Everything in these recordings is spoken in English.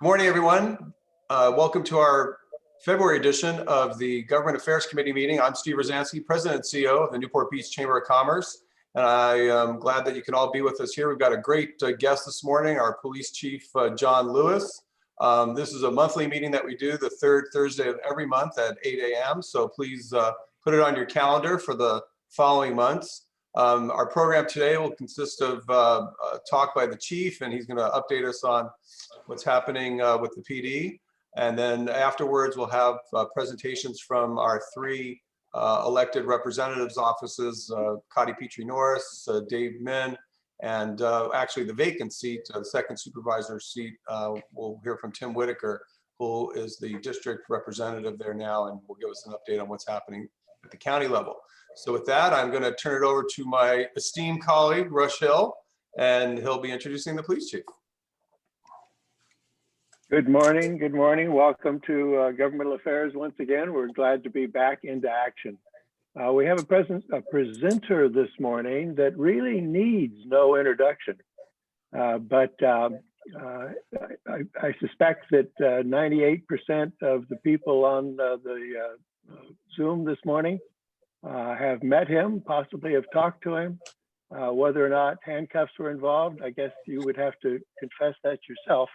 Good morning, everyone. Welcome to our February edition of the Government Affairs Committee meeting. I'm Steve Rosansky, President and CEO of the Newport Beach Chamber of Commerce, and I am glad that you can all be with us here. We've got a great guest this morning, our Police Chief, John Lewis. This is a monthly meeting that we do the third Thursday of every month at 8 a.m., so please put it on your calendar for the following months. Our program today will consist of a talk by the chief, and he's going to update us on what's happening with the PD. And then afterwards, we'll have presentations from our three elected representatives' offices, Cotty Petrie-Norris, Dave Min, and actually the vacant seat, the second supervisor seat, we'll hear from Tim Whitaker, who is the district representative there now, and will give us an update on what's happening at the county level. So with that, I'm going to turn it over to my esteemed colleague, Rush Hill, and he'll be introducing the police chief. Good morning. Good morning. Welcome to Governmental Affairs once again. We're glad to be back into action. We have a presenter this morning that really needs no introduction, but I suspect that 98% of the people on the Zoom this morning have met him, possibly have talked to him. Whether or not handcuffs were involved, I guess you would have to confess that yourself.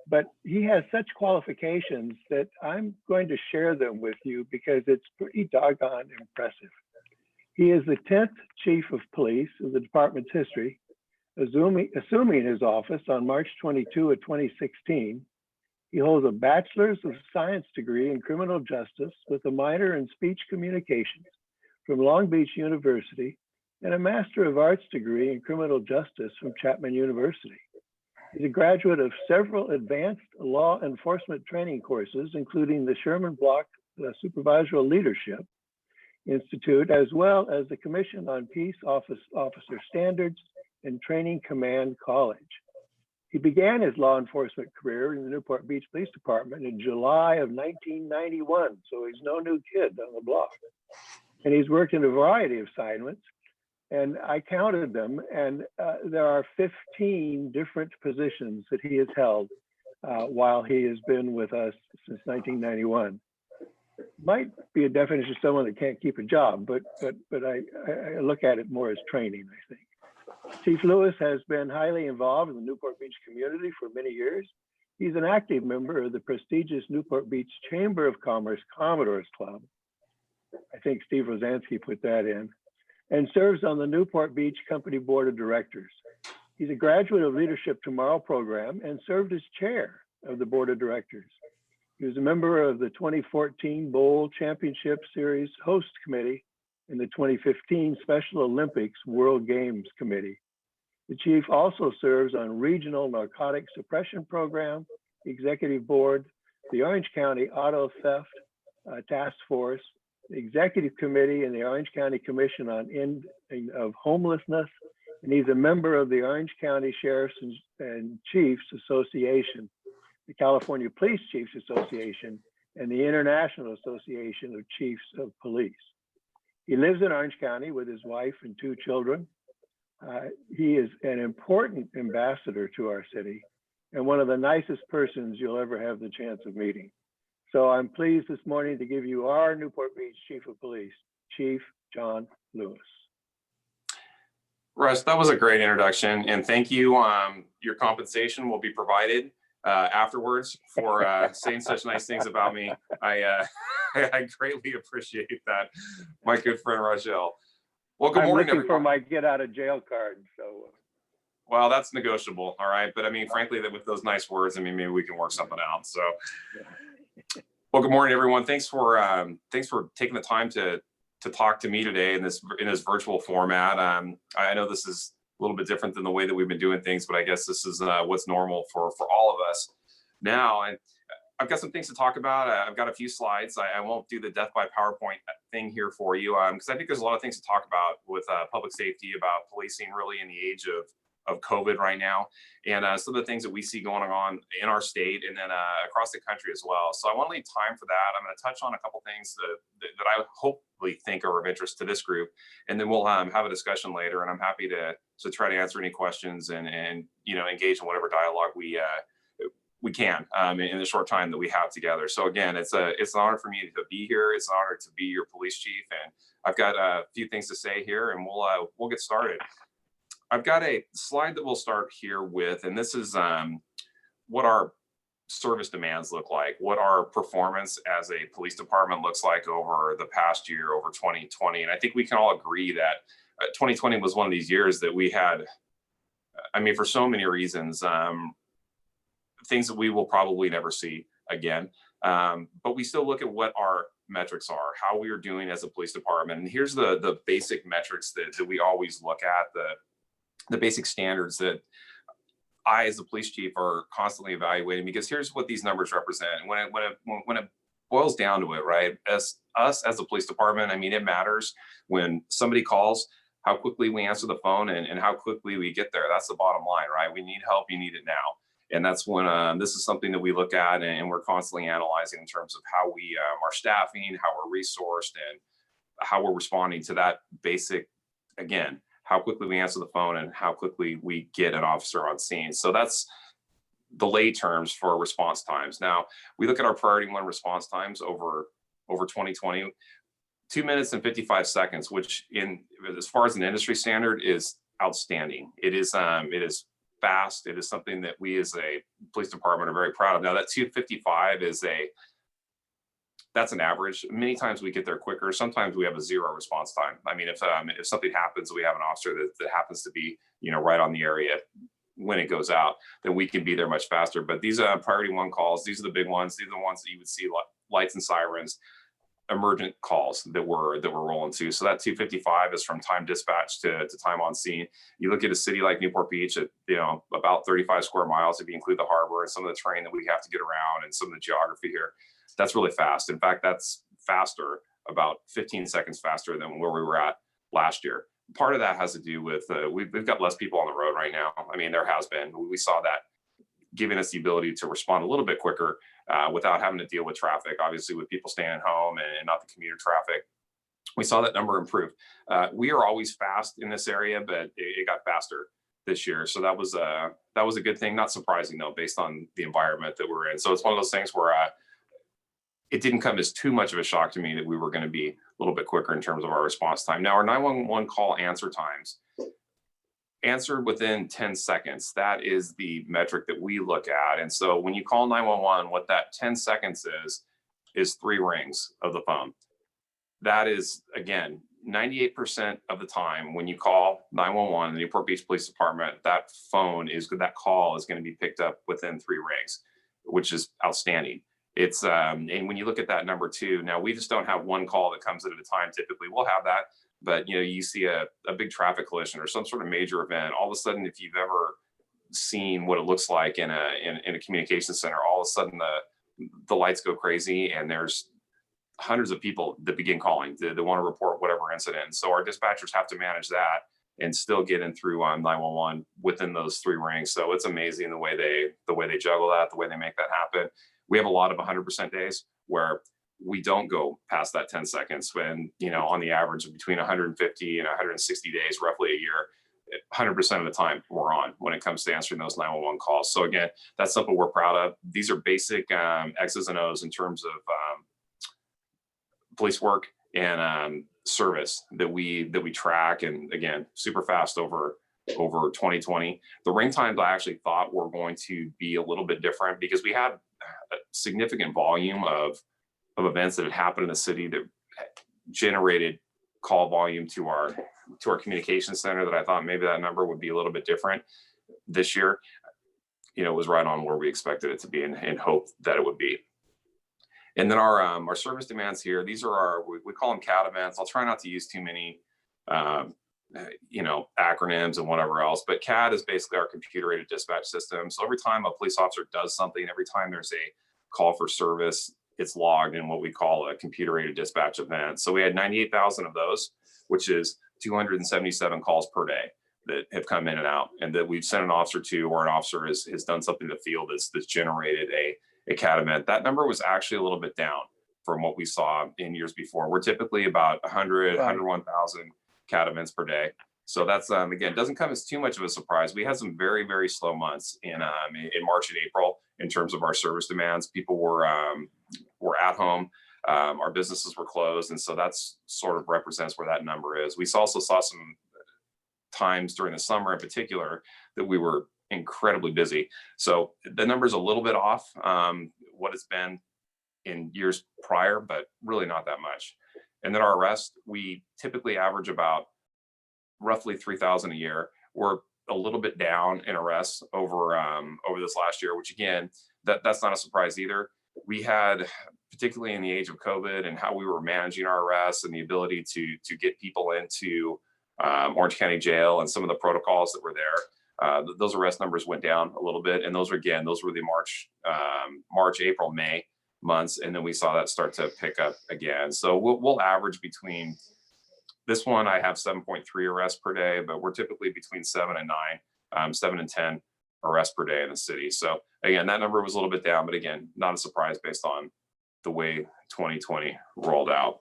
But he has such qualifications that I'm going to share them with you because it's pretty doggone impressive. He is the 10th chief of police in the department's history, assuming his office on March 22 of 2016. He holds a bachelor's of science degree in criminal justice with a minor in speech communications from Long Beach University and a master of arts degree in criminal justice from Chapman University. He's a graduate of several advanced law enforcement training courses, including the Sherman Block Supervisory Leadership Institute, as well as the Commission on Peace Officer Standards and Training Command College. He began his law enforcement career in the Newport Beach Police Department in July of 1991, so he's no new kid on the block. And he's worked in a variety of assignments, and I counted them, and there are 15 different positions that he has held while he has been with us since 1991. Might be a definition of someone that can't keep a job, but I look at it more as training, I think. Chief Lewis has been highly involved in the Newport Beach community for many years. He's an active member of the prestigious Newport Beach Chamber of Commerce Commodores Club. I think Steve Rosansky put that in. And serves on the Newport Beach Company Board of Directors. He's a graduate of Leadership Tomorrow program and served as chair of the Board of Directors. He was a member of the 2014 Bowl Championship Series host committee and the 2015 Special Olympics World Games Committee. The chief also serves on Regional Narcotic Suppression Program, Executive Board, the Orange County Auto Theft Task Force, the Executive Committee and the Orange County Commission on Ending of Homelessness, and he's a member of the Orange County Sheriffs and Chiefs Association, the California Police Chiefs Association, and the International Association of Chiefs of Police. He lives in Orange County with his wife and two children. He is an important ambassador to our city and one of the nicest persons you'll ever have the chance of meeting. So I'm pleased this morning to give you our Newport Beach Chief of Police, Chief John Lewis. Russ, that was a great introduction, and thank you. Your compensation will be provided afterwards for saying such nice things about me. I greatly appreciate that, my good friend Rochelle. Well, good morning, I'm looking everyone. for my get out of jail card. So, well, that's negotiable, all right. But I mean, frankly, that with those nice words, I mean, maybe we can work something out. So. Yeah. Well, good morning, everyone. Thanks for taking the time to talk to me today in this virtual format. I know this is a little bit different than the way that we've been doing things, but I guess this is what's normal for all of us now. And I've got some things to talk about. I've got a few slides. I won't do the death by PowerPoint thing here for you because I think there's a lot of things to talk about with public safety, about policing really in the age of COVID right now, and some of the things that we see going on in our state and then across the country as well. So I want to leave time for that. I'm going to touch on a couple things that I hopefully think are of interest to this group, and then we'll have a discussion later. And I'm happy to try to answer any questions and engage in whatever dialogue we we can in the short time that we have together. So again, it's an honor for me to be here. It's an honor to be your police chief, and I've got a few things to say here, and we'll get started. I've got a slide that we'll start here with, and this is what our service demands look like, what our performance as a police department looks like over the past year, over 2020. And I think we can all agree that 2020 was one of these years that we had, I mean, for so many reasons, things that we will probably never see again. But we still look at what our metrics are, how we are doing as a police department. And here's the basic metrics that we always look at, the basic standards that I, as a police chief, are constantly evaluating, because here's what these numbers represent. And when it boils down to it, right, as us as a police department, I mean, it matters when somebody calls, how quickly we answer the phone and how quickly we get there. That's the bottom line, right? We need help, you need it now. And that's when this is something that we look at and we're constantly analyzing in terms of how we are staffing, how we're resourced, and how we're responding to that basic, again, how quickly we answer the phone and how quickly we get an officer on scene. So that's the lay terms for response times. Now, we look at our priority one response times over 2020, 2 minutes and 55 seconds, which as far as an industry standard is outstanding. It is fast. It is something that we as a police department are very proud of. Now, that 2:55 that's an average. Many times we get there quicker. Sometimes we have a 0 response time. I mean, if something happens, we have an officer that happens to be, right on the area when it goes out, then we can be there much faster. But these priority one calls, these are the big ones. These are the ones that you would see lights and sirens, emergent calls that we're rolling to. So that 2:55 is from time dispatch to time on scene. You look at a city like Newport Beach at about 35 square miles, if you include the harbor and some of the terrain that we have to get around and some of the geography here. That's really fast. In fact, that's faster, about 15 seconds faster than where we were at last year. Part of that has to do with we've got less people on the road right now. I mean, there has been. We saw that giving us the ability to respond a little bit quicker without having to deal with traffic, obviously with people staying at home and not the commuter traffic. We saw that number improve. We are always fast in this area, but it got faster this year. So that was a good thing. Not surprising though, based on the environment that we're in. So it's one of those things where it didn't come as too much of a shock to me that we were going to be a little bit quicker in terms of our response time. Now, our 911 call answer times, answered within 10 seconds. That is the metric that we look at. And so when you call 911, what that 10 seconds is 3 rings of the phone. That is, again, 98% of the time when you call 911, the Newport Beach Police Department, that call is going to be picked up within 3 rings, which is outstanding. It's and when you look at that number 2, now we just don't have one call that comes in at a time. Typically we'll have that, but you see a big traffic collision or some sort of major event. All of a sudden, if you've ever seen what it looks like in a communication center, all of a sudden the lights go crazy and there's hundreds of people that begin calling. They want to report whatever incident. So our dispatchers have to manage that and still get in through 911 within those 3 rings. So it's amazing the way they juggle that, the way they make that happen. We have a lot of 100% days where we don't go past that 10 seconds when, on the average of between 150 and 160 days, roughly a year, 100% of the time we're on when it comes to answering those 911 calls. So again, that's something we're proud of. These are basic X's and O's in terms of police work and service that we track. And again, super fast over 2020. The ring times I actually thought were going to be a little bit different because we had a significant volume of events that had happened in the city that generated call volume to our communication center that I thought maybe that number would be a little bit different this year. It was right on where we expected it to be and hoped that it would be. And then our service demands here, these are we call them CAD events. I'll try not to use too many acronyms and whatever else, but CAD is basically our computer aided dispatch system. So every time a police officer does something, every time there's a call for service, it's logged in what we call a computer aided dispatch event. So we had 98,000 of those, which is 277 calls per day that have come in and out, and that we've sent an officer to, or an officer has done something to the field that's generated a CAD event. That number was actually a little bit down from what we saw in years before. We're typically about 101,000 CAD events per day. So that's, again, doesn't come as too much of a surprise. We had some very, very slow months in March and April in terms of our service demands. People were at home. Our businesses were closed. And so that's sort of represents where that number is. We also saw some times during the summer in particular that we were incredibly busy. So the number's a little bit off what it's been in years prior, but really not that much. And then our arrests, we typically average about roughly 3,000 a year. We're a little bit down in arrests over this last year, which again, that's not a surprise either. We had, particularly in the age of COVID and how we were managing our arrests and the ability to get people into Orange County Jail and some of the protocols that were there, those arrest numbers went down a little bit. And those were the March, April, May months. And then we saw that start to pick up again. So we'll average between, this one I have 7.3 arrests per day, but we're typically between 7 and 9, 7 and 10 arrests per day in the city. So again, that number was a little bit down, but again, not a surprise based on the way 2020 rolled out.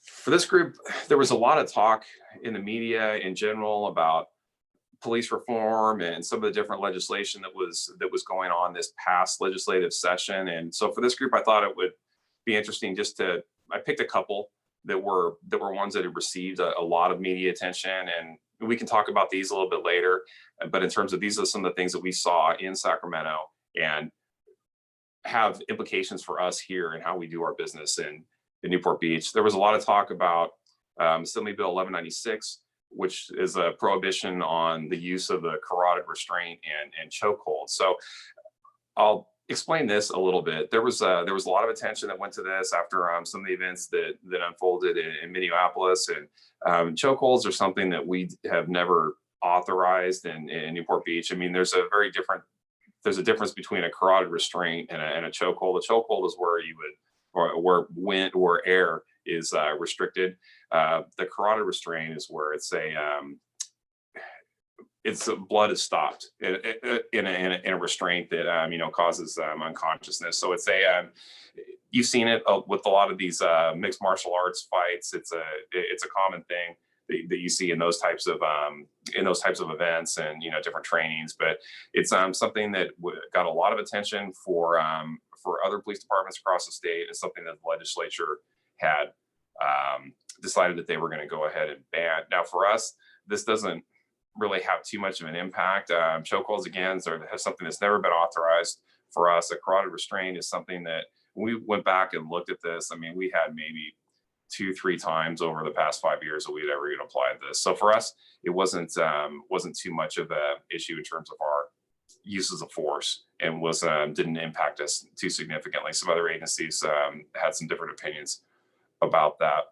For this group, there was a lot of talk in the media in general about police reform and some of the different legislation that was going on this past legislative session. And so for this group, I thought it would be interesting I picked a couple that were ones that had received a lot of media attention, and we can talk about these a little bit later. But in terms of, these are some of the things that we saw in Sacramento and have implications for us here and how we do our business in Newport Beach. There was a lot of talk about Assembly Bill 1196, which is a prohibition on the use of the carotid restraint and chokehold. So I'll explain this a little bit. There was a lot of attention that went to this after some of the events that unfolded in Minneapolis, and chokeholds are something that we have never authorized in Newport Beach. I mean, there's a difference between a carotid restraint and a chokehold. A chokehold is where you would, or where wind or air is restricted. The carotid restraint is where blood is stopped in a restraint that causes unconsciousness. So you've seen it with a lot of these mixed martial arts fights. It's a common thing that you see in those types of events and different trainings. But it's something that got a lot of attention for other police departments across the state. It's something that the legislature had decided that they were going to go ahead and ban. Now for us, this doesn't really have too much of an impact. Chokeholds, again, are something that's never been authorized for us. A carotid restraint is something that, when we went back and looked at this, I mean, we had maybe 2-3 times over the past 5 years that we'd ever even applied this. So for us, it wasn't too much of an issue in terms of our uses of force, and didn't impact us too significantly. Some other agencies had some different opinions about that.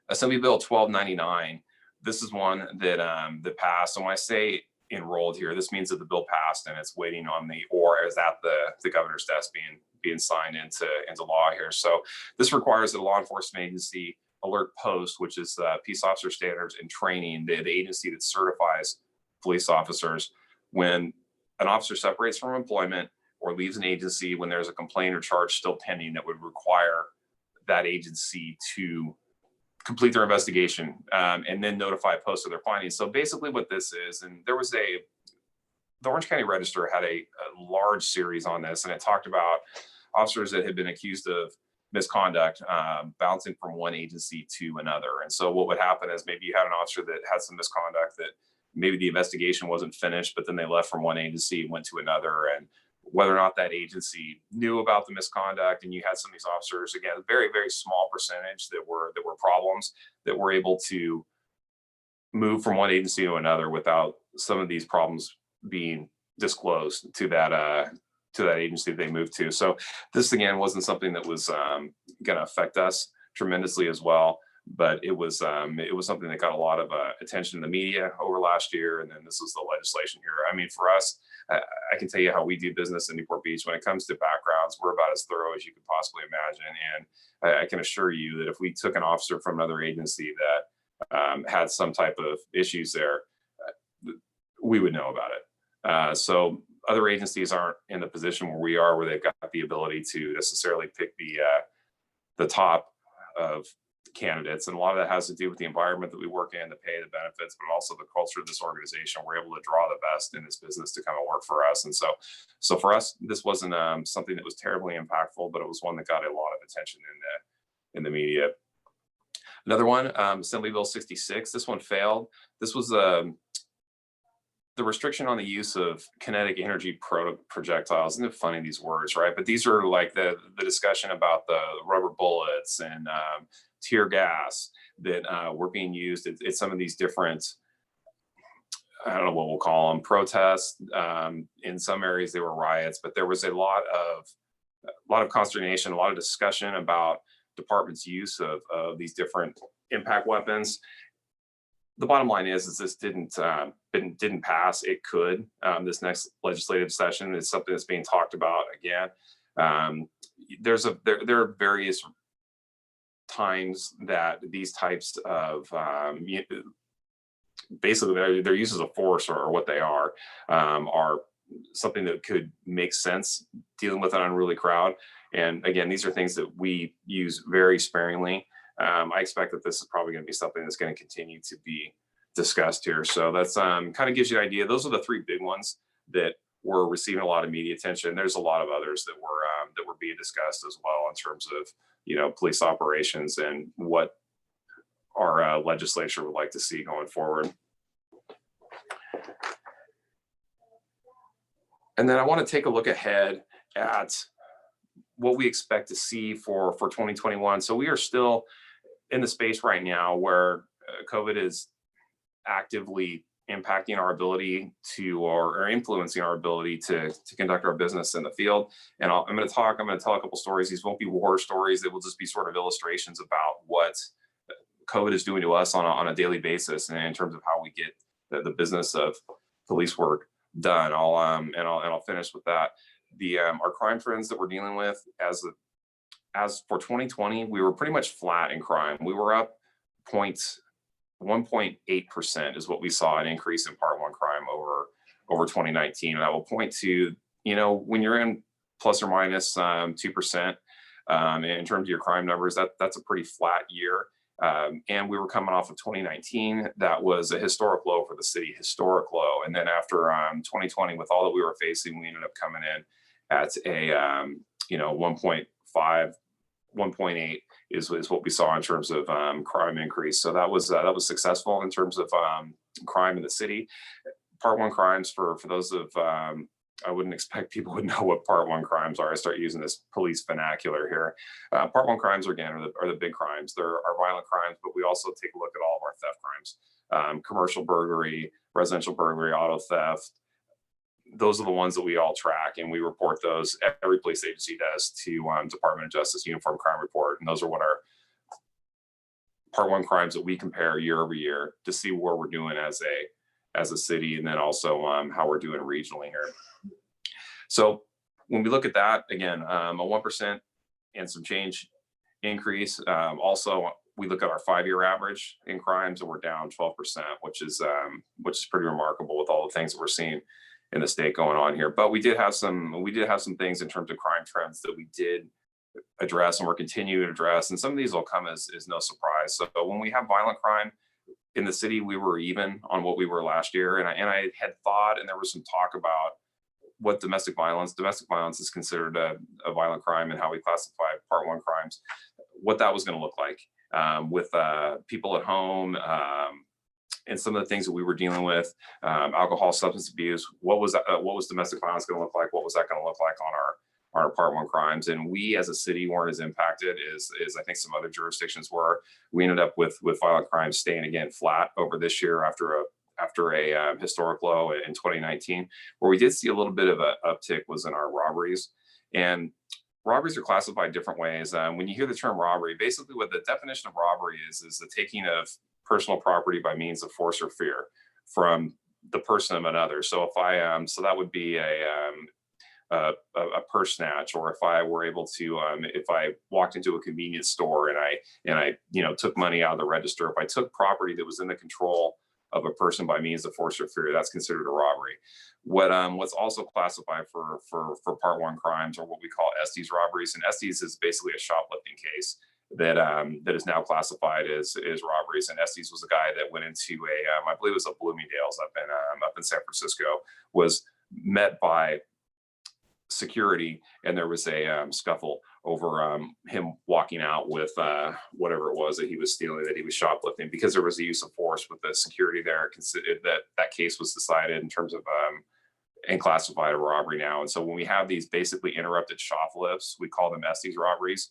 Assembly Bill 1299. This is one that passed. And when I say enrolled here, this means that the bill passed and it's waiting on is at the governor's desk being signed into law here. So this requires that a law enforcement agency alert post, which is Peace Officer Standards and Training, the agency that certifies police officers, when an officer separates from employment or leaves an agency, when there's a complaint or charge still pending that would require that agency to complete their investigation and then notify post of their findings. So basically what this is, and the Orange County Register had a large series on this, and it talked about officers that had been accused of misconduct bouncing from one agency to another. And so what would happen is, maybe you had an officer that had some misconduct that maybe the investigation wasn't finished, but then they left from one agency and went to another. And whether or not that agency knew about the misconduct, and you had some of these officers, again, a very, very small percentage that were problems, that were able to move from one agency to another without some of these problems being disclosed to that agency they moved to. So this, again, wasn't something that was going to affect us tremendously as well, but it was something that got a lot of attention in the media over last year. And then this was the legislation here. I mean, for us, I can tell you how we do business in Newport Beach. When it comes to backgrounds, we're about as thorough as you could possibly imagine. And I can assure you that if we took an officer from another agency that had some type of issues there, we would know about it. So other agencies aren't in the position where we are, where they've got the ability to necessarily pick the top of candidates. And a lot of that has to do with the environment that we work in, the pay, the benefits, but also the culture of this organization. We're able to draw the best in this business to come and work for us. And so for us, this wasn't something that was terribly impactful, but it was one that got a lot of attention in the media. Another one, Assembly Bill 66. This one failed. This was the restriction on the use of kinetic energy projectiles. Isn't it funny, these words, right? But these are like the discussion about the rubber bullets and tear gas that were being used at some of these different, I don't know what we'll call them, protests. In some areas they were riots, but there was a lot of consternation, a lot of discussion about department's use of these different impact weapons. The bottom line is this didn't pass. It could. This next legislative session is something that's being talked about again. There are various times that these types of basically their uses of force, or what they are something that could make sense dealing with an unruly crowd. And again, these are things that we use very sparingly. I expect that this is probably going to be something that's going to continue to be discussed here. So that's kind of gives you an idea. Those are the three big ones that were receiving a lot of media attention. There's a lot of others that were being discussed as well in terms of, you know, police operations and what our legislature would like to see going forward. And then I want to take a look ahead at what we expect to see for 2021. So we are still in the space right now where COVID is actively impacting our ability to, or influencing our ability to conduct our business in the field. And I'm going to tell a couple stories. These won't be war stories. They will just be sort of illustrations about what COVID is doing to us on a daily basis, and in terms of how we get the business of police work done. I'll finish with that. Our crime trends that we're dealing with as for 2020, we were pretty much flat in crime. We were up 1.8% is what we saw, an increase in Part 1 crime over 2019. And I will point to, you know, when you're in plus or minus 2% in terms of your crime numbers, that's a pretty flat year. And we were coming off of 2019. That was a historic low for the city, historic low. And then after 2020, with all that we were facing, we ended up coming in at a 1.5, 1.8 is what we saw in terms of crime increase. So that was successful in terms of crime in the city. Part 1 crimes, for those of I wouldn't expect people would know what Part 1 crimes are. I start using this police vernacular here. Part 1 crimes are the big crimes. There are violent crimes, but we also take a look at all of our theft crimes, commercial burglary, residential burglary, auto theft. Those are the ones that we all track, and we report those. Every police agency does to Department of Justice Uniform Crime Report, and those are what our Part 1 crimes that we compare year over year to see where we're doing as a city, and then also how we're doing regionally here. So when we look at that, again, a 1% and some change increase. Also, we look at our 5-year average in crimes, and we're down 12%, which is pretty remarkable with all the things that we're seeing in the state going on here. But we did have some things in terms of crime trends that we did address, and we're continuing to address. And some of these will come as no surprise. So when we have violent crime in the city, we were even on what we were last year. And I had thought, and there was some talk about what domestic violence is considered a violent crime, and how we classify Part 1 crimes, what that was going to look like with people at home, and some of the things that we were dealing with, alcohol, substance abuse. What was domestic violence going to look like? What was that going to look like on our Part 1 crimes? And we as a city weren't as impacted as I think some other jurisdictions were. We ended up with violent crimes staying again flat over this year after a historic low in 2019. Where we did see a little bit of an uptick was in our robberies. And robberies are classified different ways. When you hear the term robbery, basically what the definition of robbery is the taking of personal property by means of force or fear from the person of another. So if so that would be a purse snatch, or if I were able to, if I walked into a convenience store and I took money out of the register, if I took property that was in the control of a person by means of force or fear, that's considered a robbery. What's also classified for Part 1 crimes are what we call Estes robberies, and Estes is basically a shoplifting case. that is now classified as robberies. And Estes was a guy that went into I believe it was a Bloomingdale's up in San Francisco, was met by security, and there was a scuffle over him walking out with whatever it was that he was stealing, that he was shoplifting. Because there was a use of force with the security there, considered that case was decided in terms of and classified a robbery now. And so when we have these basically interrupted shoplifts, we call them Estes robberies.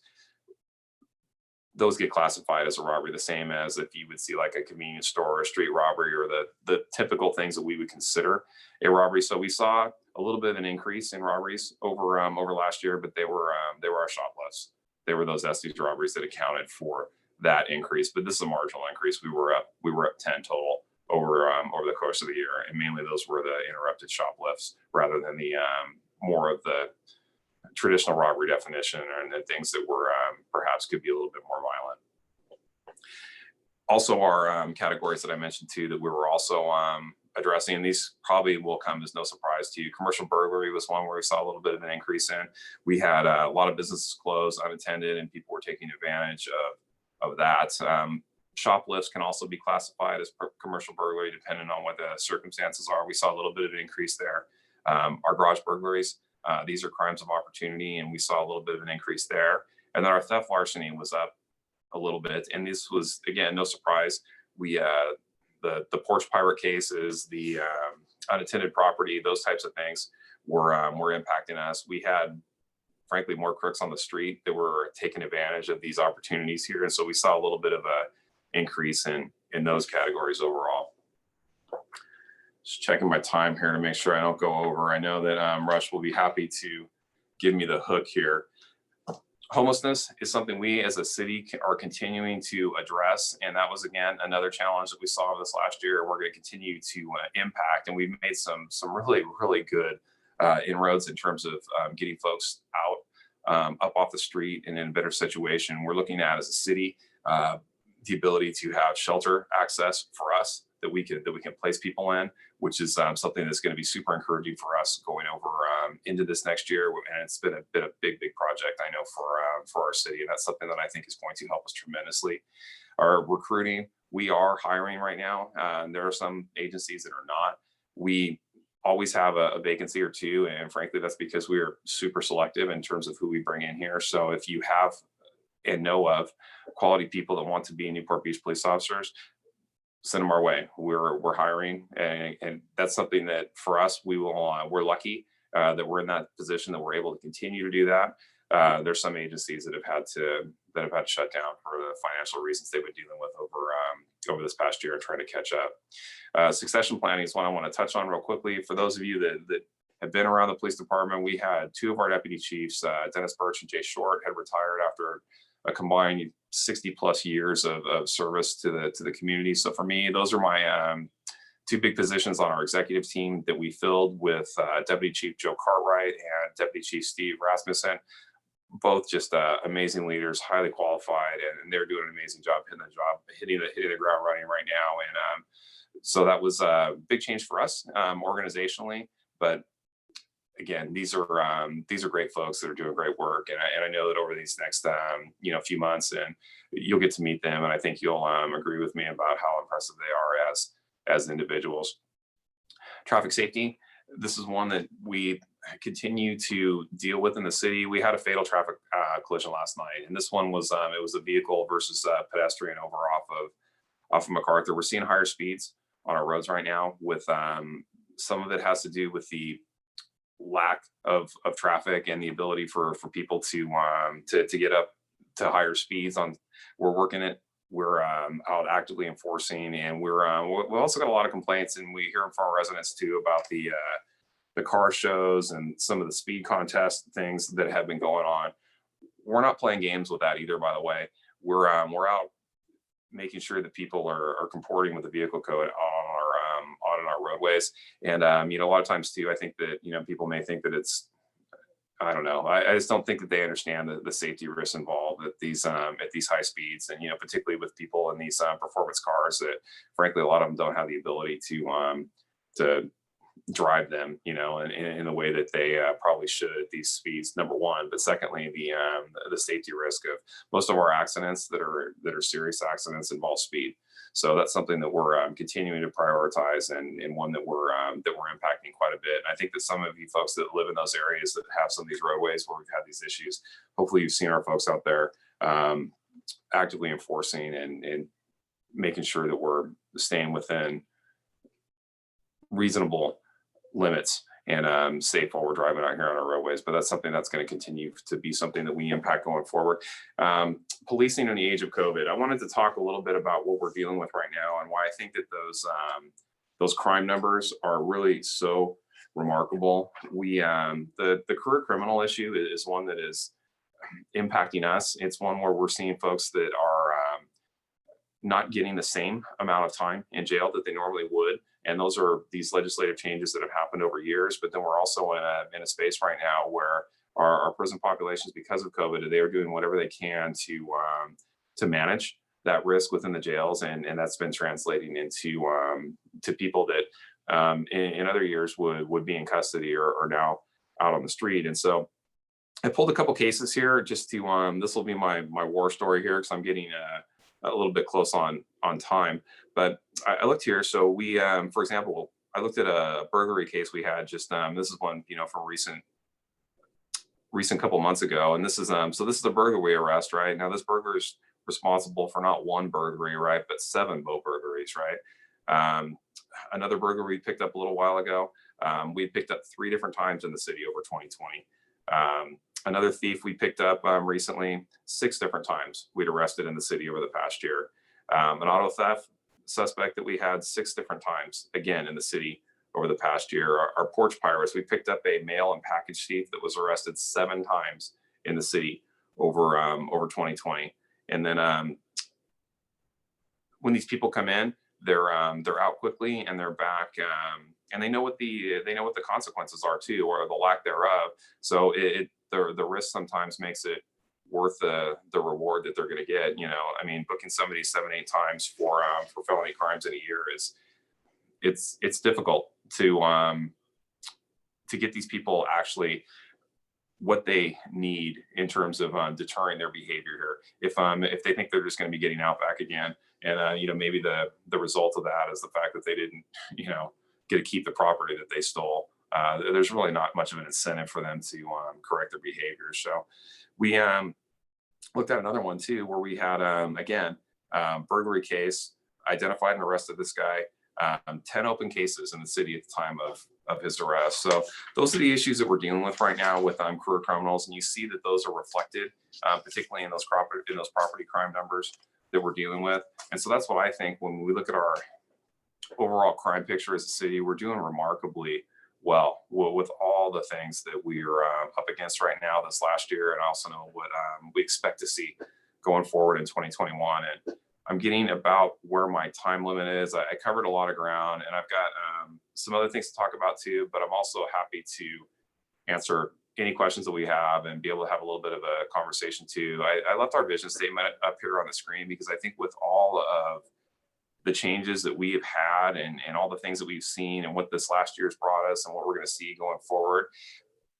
Those get classified as a robbery, the same as if you would see like a convenience store or a street robbery, or the typical things that we would consider a robbery. So we saw a little bit of an increase in robberies over last year, but they were our shoplifts. They were those Estes robberies that accounted for that increase. But this is a marginal increase. We were up 10 total over the course of the year, and mainly those were the interrupted shoplifts rather than the more of the traditional robbery definition, and the things that were perhaps could be a little bit more violent. Also, our categories that I mentioned too that we were also addressing, and these probably will come as no surprise to you. Commercial burglary was one where we saw a little bit of an increase in. We had a lot of businesses closed unattended, and people were taking advantage of that. Shoplifts can also be classified as commercial burglary depending on what the circumstances are. We saw a little bit of an increase there. Our garage burglaries, these are crimes of opportunity, and we saw a little bit of an increase there. And then our theft larceny was up a little bit, and this was, again, no surprise. We the porch pirate cases, the unattended property, those types of things were impacting us. We had, frankly, more crooks on the street that were taking advantage of these opportunities here, and so we saw a little bit of a increase in those categories overall. Just checking my time here to make sure I don't go over. I know that Rush will be happy to give me the hook here. Homelessness is something we as a city are continuing to address. And that was, again, another challenge that we saw this last year. We're going to continue to impact. And we've made some really, really good inroads in terms of getting folks out, up off the street and in a better situation. We're looking at, as a city, the ability to have shelter access for us that we can place people in, which is something that's going to be super encouraging for us going over into this next year. And it's been a big project, I know, for our city, and that's something that I think is going to help us tremendously. Our recruiting, we are hiring right now. There are some agencies that are not. We always have a vacancy or two, and frankly, that's because we are super selective in terms of who we bring in here. So if you have and know of quality people that want to be Newport Beach police officers, send them our way. We're hiring, and that's something that for us, we're lucky that we're in that position, that we're able to continue to do that. There's some agencies that have had to shut down for the financial reasons they've been dealing with over this past year and trying to catch up. Succession planning is one I want to touch on real quickly. For those of you that have been around the police department, we had two of our deputy chiefs, Dennis Birch and Jay Short, had retired after a combined 60 plus years of service to the community. So for me, those are my two big positions on our executive team that we filled with Deputy Chief Joe Cartwright and Deputy Chief Steve Rasmussen. Both just amazing leaders, highly qualified, and they're doing an amazing job hitting the ground running right now. And so that was a big change for us organizationally, but again, these are great folks that are doing great work, and I know that over these next few months, and you'll get to meet them, and I think you'll agree with me about how impressive they are as individuals. Traffic safety, this is one that we continue to deal with in the city. We had a fatal traffic collision last night, and this one was it was a vehicle versus a pedestrian over off of MacArthur. We're seeing higher speeds on our roads right now. With some of it has to do with the lack of traffic and the ability for people to get up to higher speeds. We're working it. We're out actively enforcing, and we also got a lot of complaints, and we hear from our residents too about the car shows and some of the speed contest things that have been going on. We're not playing games with that either, by the way. We're out making sure that people are comporting with the vehicle code on our roadways. And a lot of times too, I think that people may think that it's, I don't know, I just don't think that they understand the safety risks involved at these high speeds, and particularly with people in these performance cars that frankly a lot of them don't have the ability to drive them, in the way that they probably should at these speeds. Number one, but secondly, the safety risk of most of our accidents that are serious accidents involve speed. So that's something that we're continuing to prioritize, and one that we're impacting quite a bit. I think that some of you folks that live in those areas that have some of these roadways where we've had these issues, hopefully you've seen our folks out there actively enforcing and making sure that we're staying within reasonable limits and safe while we're driving out here on our roadways. But that's something that's going to continue to be something that we impact going forward. Policing in the age of COVID. I wanted to talk a little bit about what we're dealing with right now and why I think that those crime numbers are really so remarkable. The career criminal issue is one that is impacting us. It's one where we're seeing folks that are not getting the same amount of time in jail that they normally would. And those are these legislative changes that have happened over years. But then we're also in a space right now where our prison populations, because of COVID, they are doing whatever they can to manage that risk within the jails. And that's been translating into to people that in other years would be in custody or are now out on the street. And so I pulled a couple cases here just to, this will be my war story here because I'm getting a little bit close on time. But I looked here. So we, for example, I looked at a burglary case we had just, this is one, from recent couple months ago. And this is, so this is a burglary arrest, right? Now this burglar is responsible for not one burglary, right? But 7 boat burglaries, right? Another burglary we picked up a little while ago. We picked up 3 different times in the city over 2020. Another thief we picked up recently, 6 different times we'd arrested in the city over the past year. An auto theft suspect that we had 6 different times, again, in the city over the past year. Our porch pirates, we picked up a mail and package thief that was arrested 7 times in the city over 2020. And then when these people come in, they're out quickly and they're back, and they know what the consequences are too, or the lack thereof. So the risk sometimes makes it worth the reward that they're going to get. I mean, booking somebody 7-8 times for felony crimes in a year it's difficult to get these people actually what they need in terms of deterring their behavior here. If they think they're just going to be getting out back again, and maybe the result of that is the fact that they didn't get to keep the property that they stole. There's really not much of an incentive for them to correct their behavior. So we looked at another one too, where we had again burglary case, identified and arrested this guy. 10 open cases in the city at the time of his arrest. So those are the issues that we're dealing with right now with career criminals, and you see that those are reflected, particularly in those property crime numbers that we're dealing with. And so that's what I think when we look at our overall crime picture as a city, we're doing remarkably well with all the things that we're up against right now this last year, and I also know what we expect to see going forward in 2021. And I'm getting about where my time limit is. I covered a lot of ground, and I've got some other things to talk about too, but I'm also happy to answer any questions that we have and be able to have a little bit of a conversation too. I left our vision statement up here on the screen because I think with all of the changes that we have had and all the things that we've seen and what this last year's brought us and what we're going to see going forward,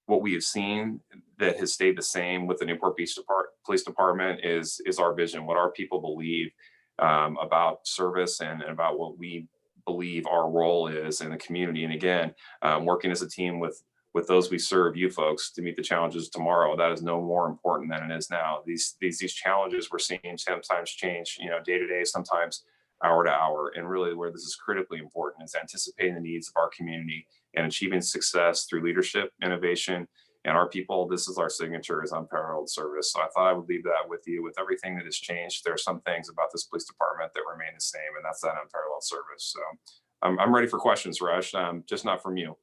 what we have seen that has stayed the same with the Newport Beach Police Department is our vision, what our people believe about service and about what we believe our role is in the community. And again, working as a team with those we serve, you folks, to meet the challenges tomorrow. That is no more important than it is now. These challenges we're seeing sometimes change, day to day, sometimes hour to hour. And really where this is critically important is anticipating the needs of our community and achieving success through leadership, innovation, and our people. This is our signature, is unparalleled service. So I thought I would leave that with you. With everything that has changed, there are some things about this police department that remain the same, and that's that unparalleled service. So I'm ready for questions, Rush, just not from you.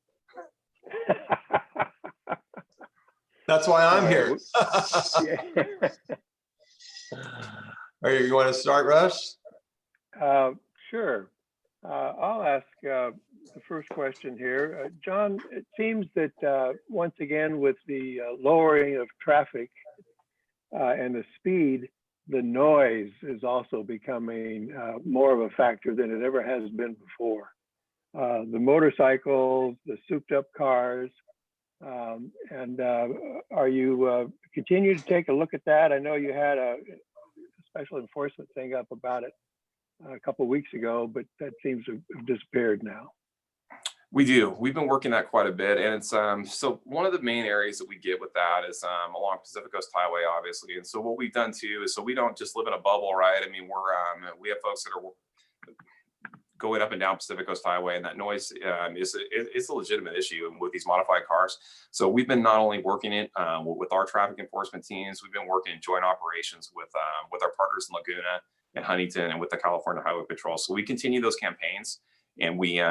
That's why I'm here. You want to start, Rush? Sure. I'll ask the first question here. John, it seems that once again, with the lowering of traffic and the speed, the noise is also becoming more of a factor than it ever has been before. the motorcycles, the souped up cars. Are you continue to take a look at that? I know you had a special enforcement thing up about it a couple of weeks ago, but that seems to have disappeared now. We do. We've been working that quite a bit, and it's so one of the main areas that we get with that is along Pacific Coast Highway, obviously. And so what we've done too is so we don't just live in a bubble, right? I mean, we have folks that are going up and down Pacific Coast Highway, and that noise is a legitimate issue with these modified cars. So we've been not only working it with our traffic enforcement teams, we've been working in joint operations with our partners in Laguna and Huntington and with the California Highway Patrol. So we continue those campaigns, and we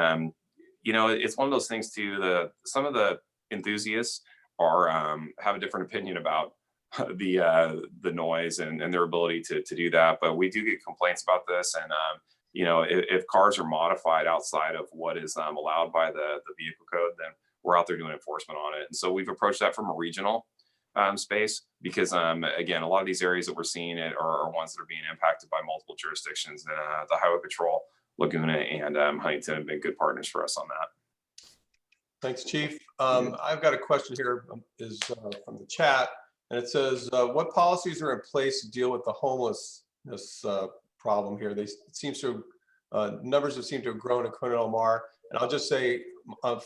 you know, it's one of those things too. Some of the enthusiasts are have a different opinion about the noise and their ability to do that. But we do get complaints about this, and you know, if cars are modified outside of what is allowed by the vehicle code, then we're out there doing enforcement on it. And so we've approached that from a regional space because again, a lot of these areas that we're seeing it are ones that are being impacted by multiple jurisdictions. And the Highway Patrol, Laguna, and Huntington have been good partners for us on that. Thanks, Chief. I've got a question here is from the chat, and it says, what policies are in place to deal with the homelessness problem here? Numbers have seemed to have grown in Quinn and Omar. And I'll just say,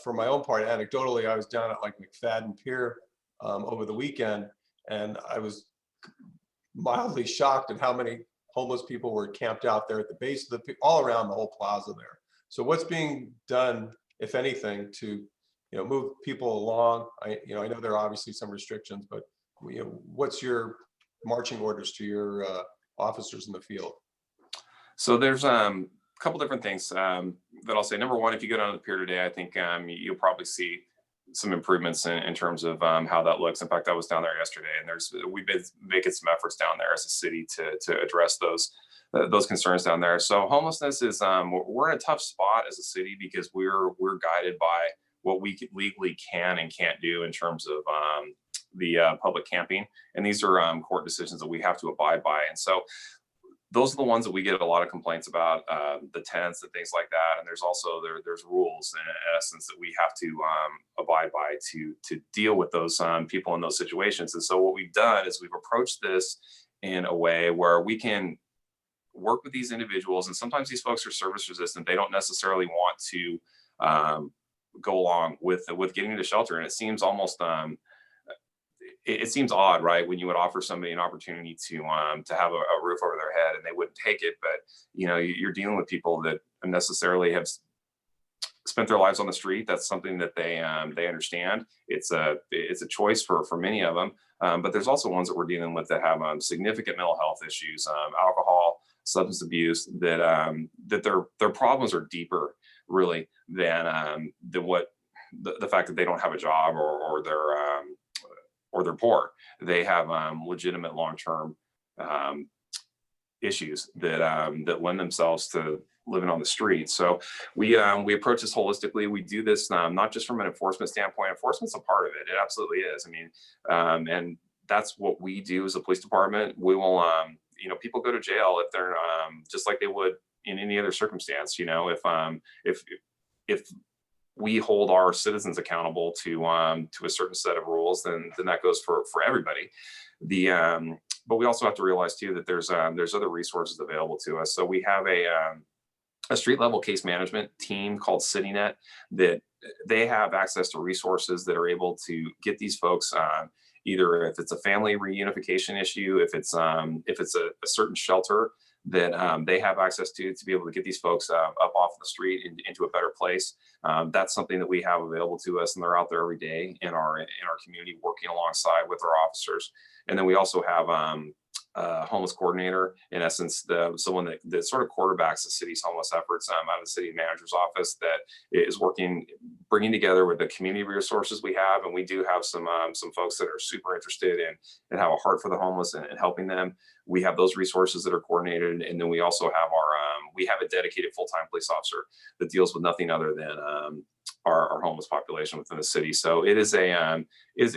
for my own part, anecdotally, I was down at like McFadden Pier over the weekend, and I was mildly shocked at how many homeless people were camped out there at the base of all around the whole plaza there. So what's being done, if anything, to move people along? I know there are obviously some restrictions, but what's your marching orders to your officers in the field? So there's a couple different things that I'll say. Number one, if you go down to the pier today, I think you'll probably see some improvements in terms of how that looks. In fact, I was down there yesterday, and we've been making some efforts down there as a city to address those concerns down there. So homelessness is we're in a tough spot as a city because we're guided by what we legally can and can't do in terms of the public camping, and these are court decisions that we have to abide by. And so those are the ones that we get a lot of complaints about, the tents and things like that. And there's also there's rules in essence that we have to abide by to deal with those people in those situations. And so what we've done is we've approached this in a way where we can work with these individuals. And sometimes these folks are service resistant. They don't necessarily want to go along with getting into shelter. And it seems almost it seems odd, right, when you would offer somebody an opportunity to have a roof over their head and they wouldn't take it. But you're dealing with people that necessarily have spent their lives on the street. That's something that they understand. It's a choice for many of them. But there's also ones that we're dealing with that have significant mental health issues, alcohol, substance abuse. That their problems are deeper, really, than what the fact that they don't have a job or they're poor. They have legitimate long-term issues that lend themselves to living on the street. So we approach this holistically. We do this not just from an enforcement standpoint. Enforcement's a part of it. It absolutely is. I mean, and that's what we do as a police department. We will, people go to jail if they're just like they would in any other circumstance. If we hold our citizens accountable to a certain set of rules, then that goes for everybody. But we also have to realize too that there's other resources available to us. So we have a street level case management team called CityNet that they have access to resources that are able to get these folks either if it's a family reunification issue, if it's a certain shelter that they have access to be able to get these folks up off the street into a better place. That's something that we have available to us, and they're out there every day in our community working alongside with our officers. And then we also have a homeless coordinator, in essence, someone that sort of quarterbacks the city's homeless efforts out of the city manager's office, that is bringing together with the community resources we have. And we do have some folks that are super interested and have a heart for the homeless and helping them. We have those resources that are coordinated. And then we also have we have a dedicated full-time police officer that deals with nothing other than our homeless population within the city. So it is a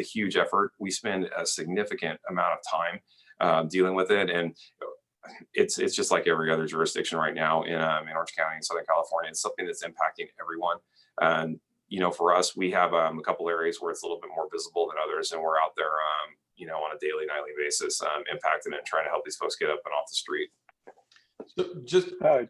huge effort. We spend a significant amount of time dealing with it. And it's just like every other jurisdiction right now in Orange County in Southern California. It's something that's impacting everyone. And for us, we have a couple areas where it's a little bit more visible than others, and we're out there, on a daily, nightly basis, impacting it and trying to help these folks get up and off the street. So just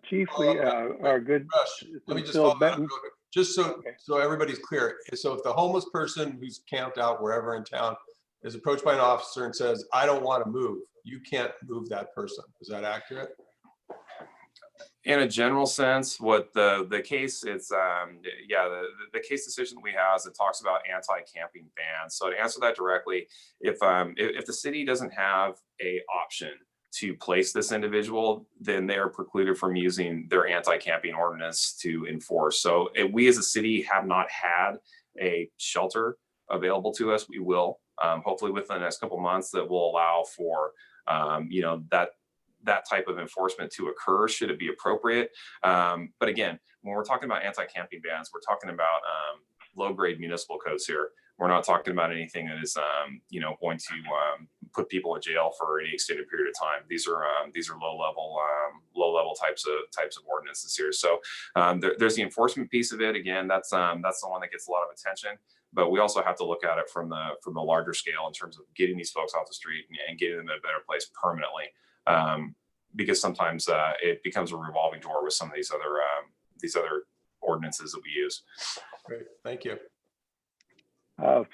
Chief, we are good. Rush, let me just Phil follow that up Benton. real quick. Just so Okay. so everybody's clear. So if the homeless person who's camped out wherever in town is approached by an officer and says, "I don't want to move," you can't move that person. Is that accurate? In a general sense, what the case is, the case decision that we have is it talks about anti-camping bans. So to answer that directly, if the city doesn't have a option to place this individual, then they are precluded from using their anti-camping ordinance to enforce. So if we as a city have not had a shelter available to us, we will, hopefully within the next couple of months, that will allow for, that type of enforcement to occur should it be appropriate. But again, when we're talking about anti-camping bans, we're talking about low-grade municipal codes here. We're not talking about anything that is, going to put people in jail for any extended period of time. These are low-level types of ordinances here. So there's the enforcement piece of it. Again, that's the one that gets a lot of attention. But we also have to look at it from the larger scale in terms of getting these folks off the street and getting them in a better place permanently. Because sometimes it becomes a revolving door with some of these other ordinances that we use. Great, thank you.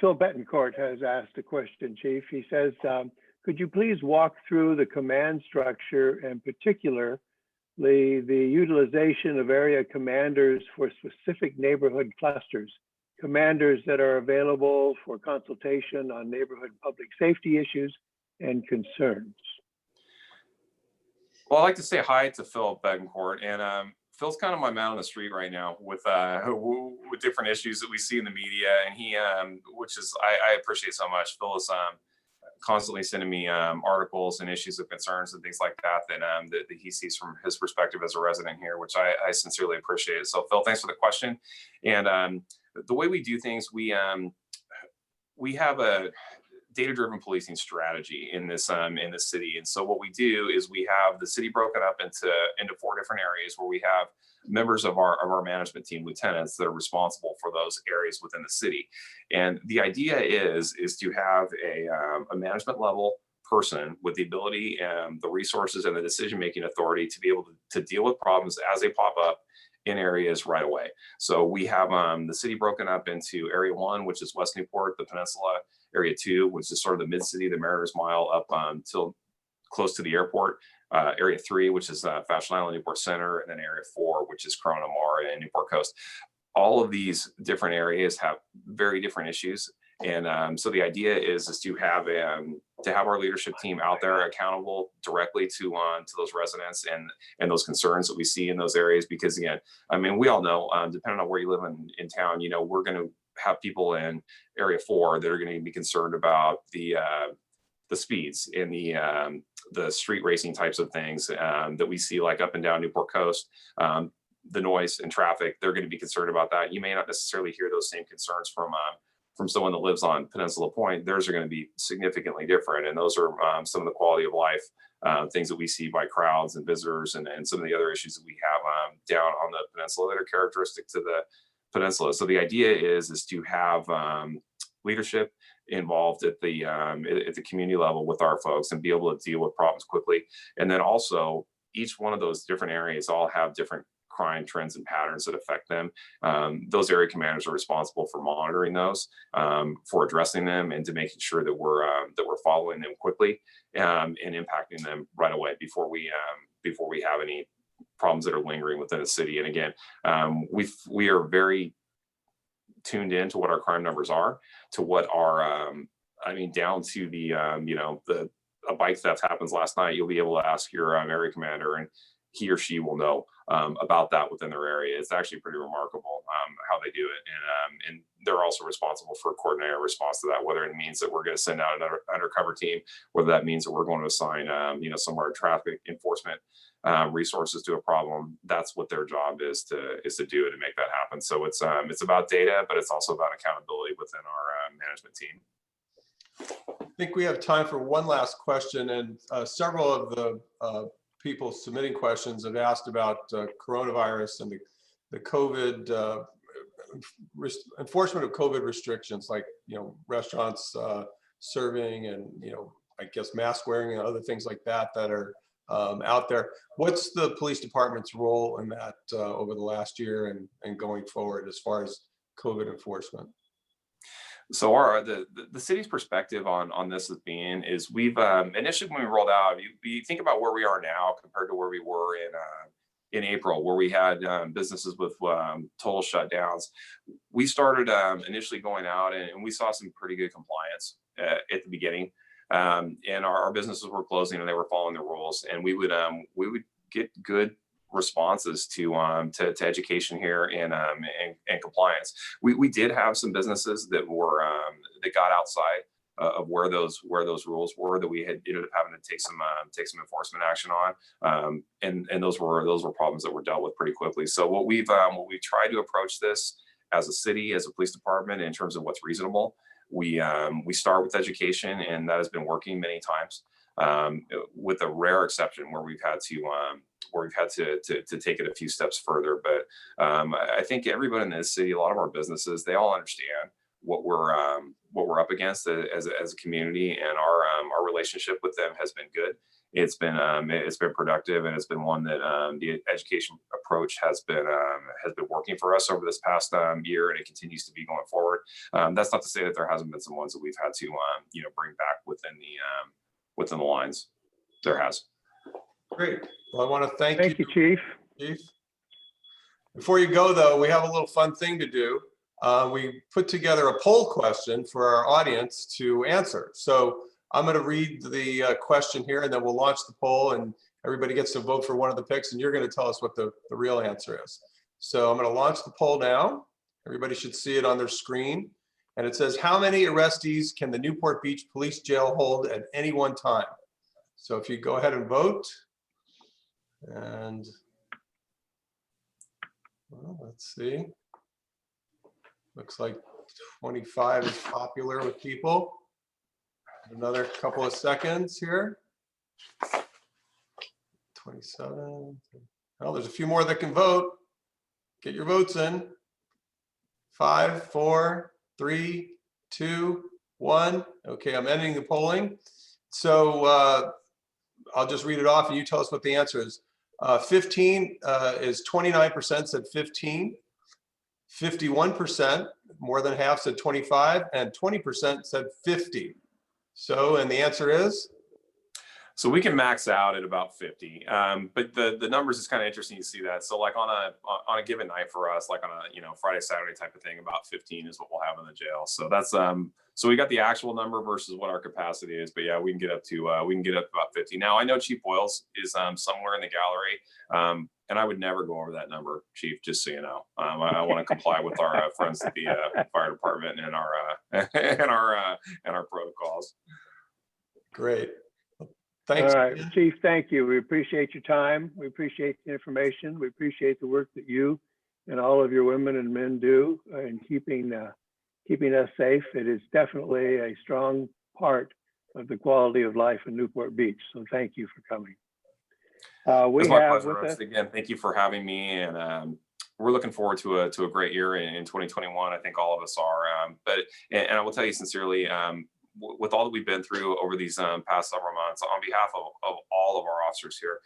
Phil Betancourt has asked a question, Chief. He says, could you please walk through the command structure and particularly the utilization of area commanders for specific neighborhood clusters, commanders that are available for consultation on neighborhood public safety issues and concerns? Well, I'd like to say hi to Phil Betancourt, and Phil's kind of my man on the street right now with different issues that we see in the media, and he, which is I appreciate so much. Phil is constantly sending me articles and issues of concerns and things like that that he sees from his perspective as a resident here, which I sincerely appreciate. So, Phil, thanks for the question. And the way we do things, we have a data-driven policing strategy in this city. And so what we do is we have the city broken up into 4 different areas where we have members of our management team, lieutenants, that are responsible for those areas within the city. And the idea is to have a management level person with the ability and the resources and the decision-making authority to be able to deal with problems as they pop up in areas right away. So we have the city broken up into Area 1, which is West Newport, the Peninsula, Area 2, which is sort of the mid-city, the Mariners Mile up till close to the airport, Area 3, which is Fashion Island, Newport Center, and then Area 4, which is Corona Mar and Newport Coast. All of these different areas have very different issues. And so the idea is to have our leadership team out there accountable directly to those residents and those concerns that we see in those areas. Because again, I mean, we all know, depending on where you live in town, we're going to have people in Area 4 that are going to be concerned about the speeds and the street racing types of things that we see like up and down Newport Coast. The noise and traffic, they're going to be concerned about that. You may not necessarily hear those same concerns from someone that lives on Peninsula Point. Theirs are going to be significantly different. And those are some of the quality of life things that we see by crowds and visitors and some of the other issues that we have down on the peninsula that are characteristic to the peninsula. So the idea is to have leadership involved at the community level with our folks and be able to deal with problems quickly. And then also each one of those different areas all have different crime trends and patterns that affect them. Those area commanders are responsible for monitoring those, for addressing them, and to making sure that we're following them quickly and impacting them right away before we have any problems that are lingering within the city. And again, we are very tuned in to what our crime numbers are, to what our down to the a bike theft happens last night. You'll be able to ask your area commander, and he or she will know about that within their area. It's actually pretty remarkable how they do it. And they're also responsible for coordinating a response to that, whether it means that we're going to send out another undercover team, whether that means that we're going to assign, some of our traffic enforcement resources to a problem. That's what their job is to do it and make that happen. So it's about data, but it's also about accountability within our management team. I think we have time for one last question, and several of the people submitting questions have asked about coronavirus and the COVID enforcement of COVID restrictions, like, you know, restaurants serving and, you know, I guess mask wearing and other things like that that are out there. What's the police department's role in that over the last year and going forward as far as COVID enforcement? So the city's perspective on this is we've initially when we rolled out, you think about where we are now compared to where we were in April, where we had businesses with total shutdowns. We started initially going out and we saw some pretty good compliance at the beginning, and our businesses were closing and they were following the rules, and we would get good responses to education here and compliance. We did have some businesses that were that got outside of where those rules were, that we had ended up having to take some enforcement action on, and those were problems that were dealt with pretty quickly. So what we've tried to approach this as a city, as a police department, in terms of what's reasonable. We start with education, and that has been working many times, with a rare exception where we've had to take it a few steps further. But I think everybody in this city, a lot of our businesses, they all understand what we're up against as a community, and our relationship with them has been good. It's been productive, and it's been one that the education approach has been working for us over this past year, and it continues to be going forward. That's not to say that there hasn't been some ones that we've had to bring back within the lines. There has. Great. Well, I want to thank you, Chief. Before you go, though, we have a little fun thing to do. We put together a poll question for our audience to answer. So I'm going to read the question here, and then we'll launch the poll, and everybody gets to vote for one of the picks, and you're going to tell us what the real answer is. So I'm going to launch the poll now. Everybody should see it on their screen. And it says, how many arrestees can the Newport Beach Police Jail hold at any one time? So if you go ahead and vote, and well, let's see. Looks like 25 is popular with people. Another couple of seconds here. 27. Well, there's a few more that can vote. Get your votes in. 5, 4, 3, 2, 1. Okay, I'm ending the polling. So I'll just read it off and you tell us what the answer is. 15 is 29% said 15. 51%, more than half, said 25, and 20% said 50. So, and the answer is? So we can max out at about 50, but the numbers is kind of interesting to see that. So like on a given night for us, like on a Friday, Saturday type of thing, about 15 is what we'll have in the jail. So that's so we got the actual number versus what our capacity is. But yeah, we can get up to about 50. Now I know Chief Boyles is somewhere in the gallery, and I would never go over that number, Chief. Just so you know, I want to comply with our friends at the fire department and our protocols. Great. Thanks. All right, Chief, thank you. We appreciate your time. We appreciate the information. We appreciate the work that you and all of your women and men do in keeping us safe. It is definitely a strong part of the quality of life in Newport Beach. So thank you for coming. We have with us again. Thank you for having me, and we're looking forward to a great year in 2021. I think all of us are. But I will tell you sincerely, with all that we've been through over these past several months, on behalf of all of our officers here,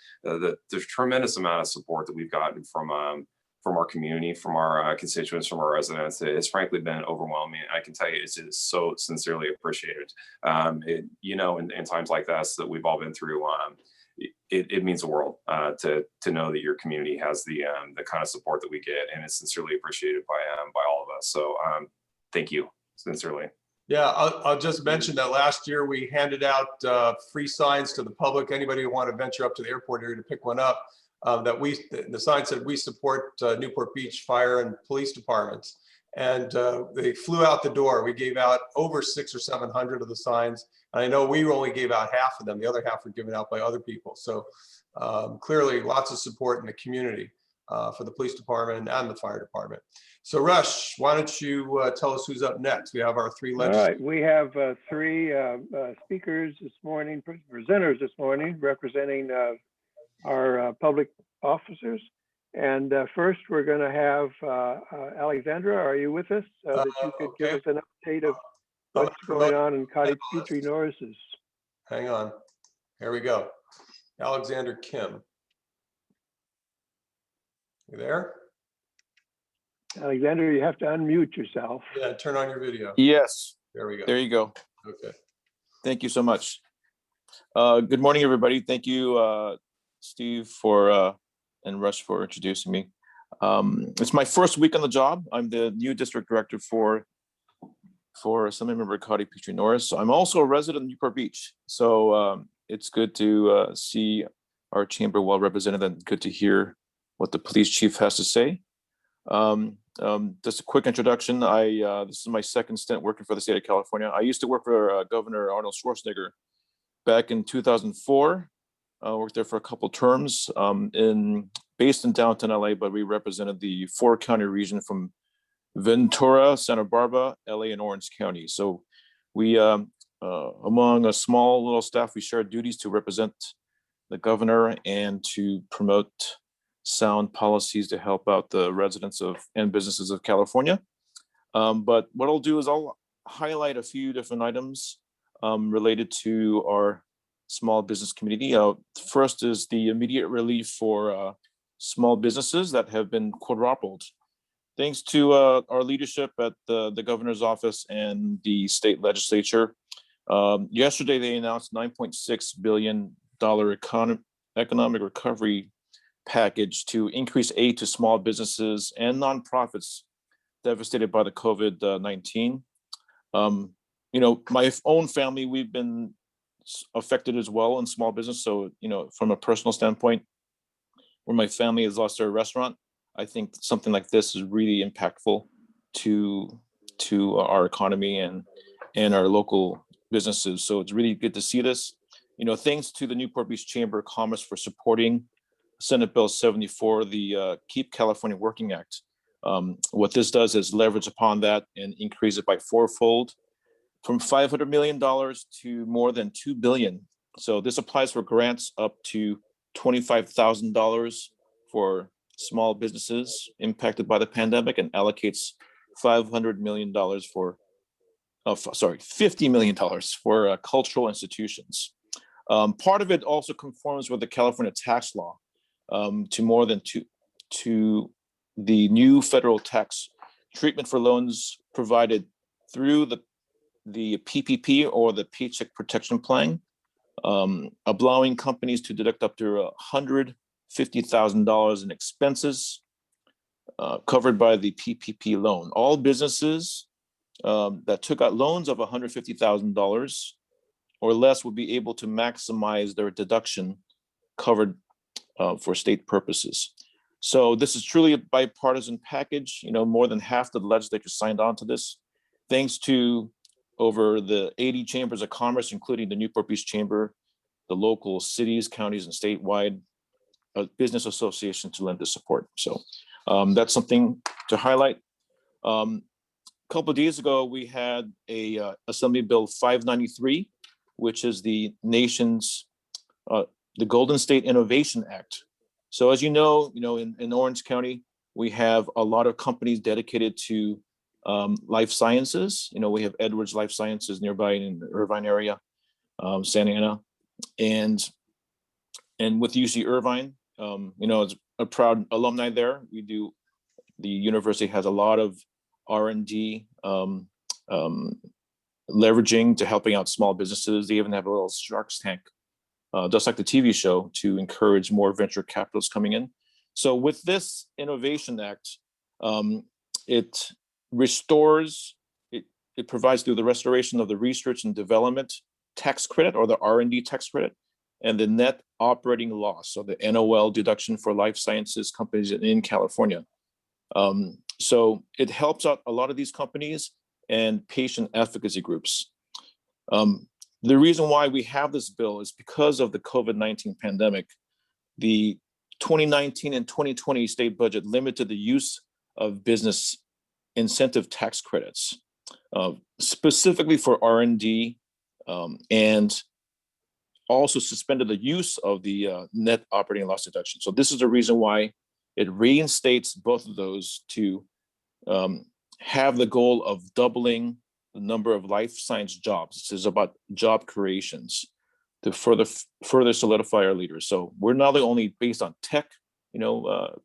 there's tremendous amount of support that we've gotten from our community, from our constituents, from our residents. It's frankly been overwhelming. I can tell you it's so sincerely appreciated. In times like this that we've all been through, it means the world to know that your community has the kind of support that we get, and it's sincerely appreciated by all of us. So thank you sincerely. Yeah, I'll just mention that last year we handed out free signs to the public. Anybody who want to venture up to the airport area to pick one up, the sign said we support Newport Beach Fire and Police Departments, and they flew out the door. We gave out over 600 or 700 of the signs, and I know we only gave out half of them. The other half were given out by other people. So clearly, lots of support in the community for the police department and the fire department. So Rush, why don't you tell us who's up next? We have our three legislators. All right, we have three speakers this morning, presenters this morning, representing our public officers. And first, we're going to have Alexandra. Are you with us so that you could give us an update of what's going on in Cottage Petrie Norris's? Hang on. Here we go. Alexander Kim. You there? Alexander, you have to unmute yourself. Yeah, turn on your video. Yes. There we go. There you go. Okay. Thank you so much. Good morning, everybody. Thank you, Steve, and Rush for introducing me. It's my first week on the job. I'm the new district director for Assemblymember Cottage Petrie Norris. I'm also a resident of Newport Beach. So it's good to see our chamber well represented and good to hear what the police chief has to say. Just a quick introduction. This is my second stint working for the state of California. I used to work for Governor Arnold Schwarzenegger back in 2004. I worked there for a couple terms based in downtown LA, but we represented the 4-county region from Ventura, Santa Barbara, LA, and Orange County. So we, among a small little staff, we shared duties to represent the governor and to promote sound policies to help out the residents and businesses of California. But what I'll do is I'll highlight a few different items related to our small business community. First is the immediate relief for small businesses that have been quadrupled. Thanks to our leadership at the governor's office and the state legislature. Yesterday, they announced $9.6 billion economic recovery package to increase aid to small businesses and nonprofits devastated by the COVID-19. My own family, we've been affected as well in small business. So, from a personal standpoint, where my family has lost their restaurant, I think something like this is really impactful to our economy and our local businesses. So it's really good to see this. Thanks to the Newport Beach Chamber of Commerce for supporting Senate Bill 74, the Keep California Working Act. What this does is leverage upon that and increase it by fourfold from $500 million to more than $2 billion. So this applies for grants up to $25,000 for small businesses impacted by the pandemic and allocates $50 million for cultural institutions. Part of it also conforms with the California tax law to the new federal tax treatment for loans provided through the PPP or the Paycheck Protection Plan, allowing companies to deduct up to $150,000 in expenses covered by the PPP loan. All businesses that took out loans of $150,000 or less would be able to maximize their deduction covered for state purposes. So this is truly a bipartisan package. More than half the legislature signed on to this, thanks to over the 80 chambers of commerce, including the Newport Beach Chamber, the local cities, counties, and statewide business association to lend the support. So that's something to highlight. A couple of days ago, we had a Assembly Bill 593, which is the nation's the Golden State Innovation Act. So as you know, in Orange County, we have a lot of companies dedicated to life sciences. We have Edwards Life Sciences nearby in the Irvine area, Santa Ana, and with UC Irvine, as a proud alumni there, the university has a lot of R&D leveraging to helping out small businesses. They even have a little Shark's Tank, just like the TV show, to encourage more venture capitalists coming in. So with this Innovation Act, it provides through the restoration of the research and development tax credit, or the R&D tax credit, and the net operating loss, so the NOL deduction for life sciences companies in California. So it helps out a lot of these companies and patient advocacy groups. The reason why we have this bill is because of the COVID-19 pandemic. The 2019 and 2020 state budget limited the use of business incentive tax credits, specifically for R&D and also suspended the use of the net operating loss deduction. So this is the reason why it reinstates both of those to have the goal of doubling the number of life science jobs. This is about job creations to further solidify our leaders. So we're not only based on tech,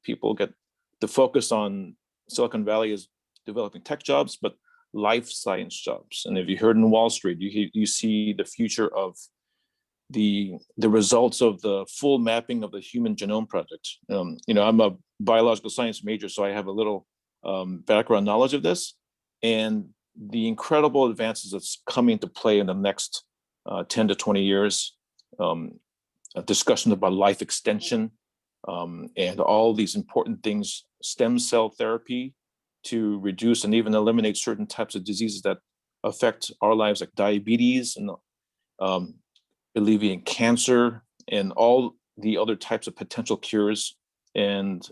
people get the focus on Silicon Valley is developing tech jobs, but life science jobs. And if you heard in Wall Street, you see the future of the results of the full mapping of the Human Genome Project. I'm a biological science major, so I have a little background knowledge of this, and the incredible advances that's coming to play in the next 10 to 20 years, a discussion about life extension, and all these important things, stem cell therapy to reduce and even eliminate certain types of diseases that affect our lives, like diabetes and alleviating cancer and all the other types of potential cures and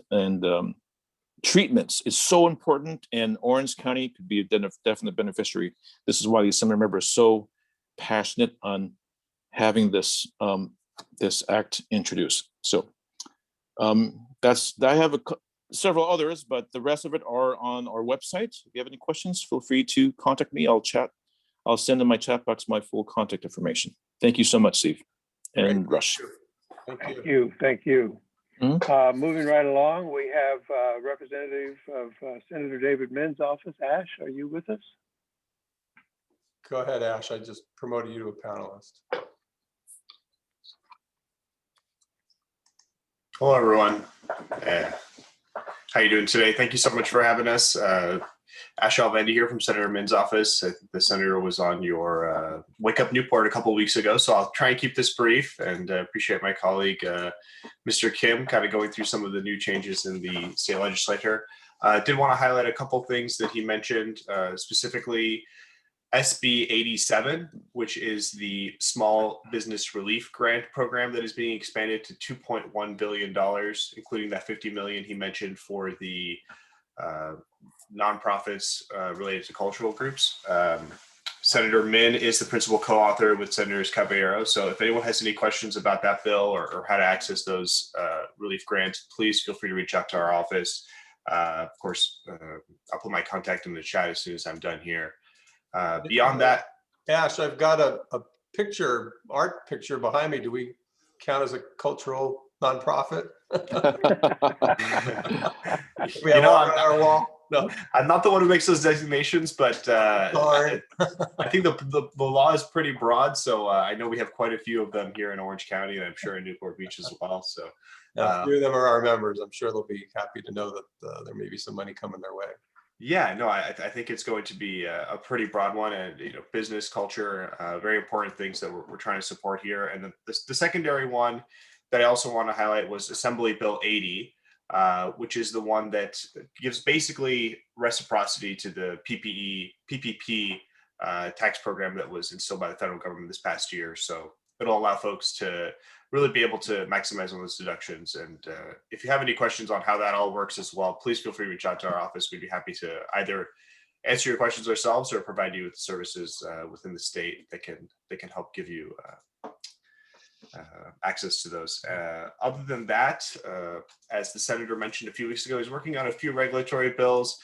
treatments is so important. And Orange County could be a definite beneficiary. This is why the Assembly member is so passionate on having this this act introduced. So I have several others, but the rest of it are on our website. If you have any questions, feel free to contact me. I'll send in my chat box my full contact information. Thank you so much, Steve and Rush. Thank you. Mhm. Moving right along, we have representative of Senator David Minn's office. Ash, are you with us? Go ahead, Ash. I just promoted you to a panelist. Hello, everyone. How you doing today? Thank you so much for having us. Ash Alvendi here from Senator Minn's office. I think the senator was on your Wake Up Newport a couple of weeks ago, so I'll try and keep this brief, and appreciate my colleague, Mr. Kim, kind of going through some of the new changes in the state legislature. Did want to highlight a couple things that he mentioned, specifically SB 87, which is the Small Business Relief Grant Program that is being expanded to $2.1 billion, including that $50 million he mentioned for the nonprofits related to cultural groups. Senator Minn is the principal co-author with Senators Caballero. So if anyone has any questions about that bill or how to access those relief grants, please feel free to reach out to our office. Of course, I'll put my contact in the chat as soon as I'm done here. Beyond that, Ash, I've got a art picture behind me. Do we count as a cultural nonprofit? We have art on our wall. No, I'm not the one who makes those designations, but I think the law is pretty broad. So I know we have quite a few of them here in Orange County, and I'm sure in Newport Beach as well. So a few of them are our members. I'm sure they'll be happy to know that there may be some money coming their way. Yeah, no, I think it's going to be a pretty broad one, and business, culture, very important things that we're trying to support here. And then the secondary one that I also want to highlight was Assembly Bill 80, which is the one that gives basically reciprocity to the PPP tax program that was instilled by the federal government this past year. So it'll allow folks to really be able to maximize on those deductions. And if you have any questions on how that all works as well, please feel free to reach out to our office. We'd be happy to either answer your questions ourselves or provide you with services within the state that can help give you access to those. Other than that, as the senator mentioned a few weeks ago, he's working on a few regulatory bills.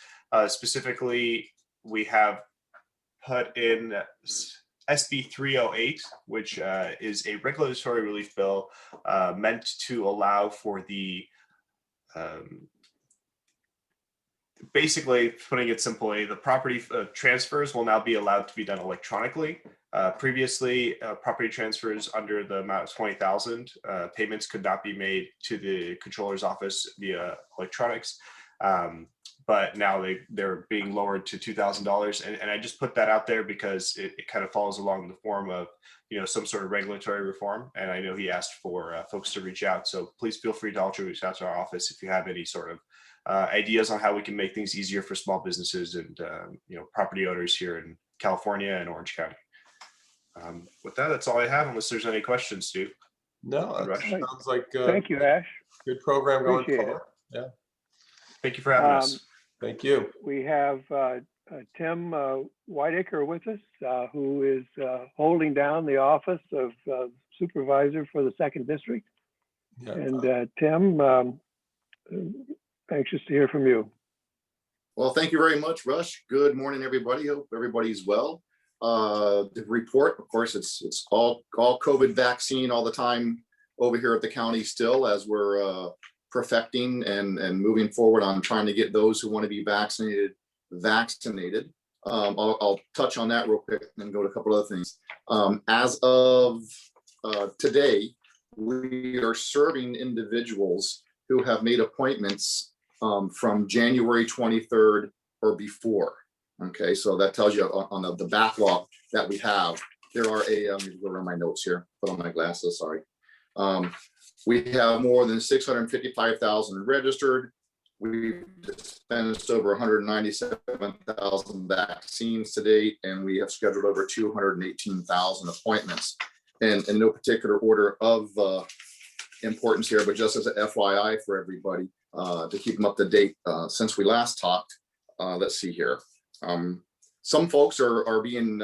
Specifically, we have put in SB 308, which is a regulatory relief bill meant to allow for the, basically putting it simply, the property transfers will now be allowed to be done electronically. Previously, property transfers under the amount of $20,000, payments could not be made to the controller's office via electronics. But now they're being lowered to $2,000. And I just put that out there because it kind of follows along the form of, some sort of regulatory reform. And I know he asked for folks to reach out. So please feel free to also reach out to our office if you have any sort of ideas on how we can make things easier for small businesses and, property owners here in California and Orange County. With that, that's all I have, unless there's any questions, Steve. No, that sounds like thank you, Ash. good program going Appreciate forward. Yeah. Thank you for having us. Thank you. We have Tim Whitaker with us, who is holding down the office of supervisor for the 2nd District. Yeah. And Tim, anxious to hear from you. Well, thank you very much, Rush. Good morning, everybody. Hope everybody's well. The report, of course, it's all COVID vaccine all the time over here at the county still, as we're perfecting and moving forward on trying to get those who want to be vaccinated. I'll touch on that real quick and then go to a couple other things. As of today, we are serving individuals who have made appointments from January 23rd or before. Okay, so that tells you on the backlog that we have. There are let me go around my notes here, put on my glasses, sorry. We have more than 655,000 registered. We've dispensed over 197,000 vaccines to date, and we have scheduled over 218,000 appointments. And in no particular order of importance here, but just as an FYI for everybody, to keep them up to date since we last talked. Let's see here. Some folks are being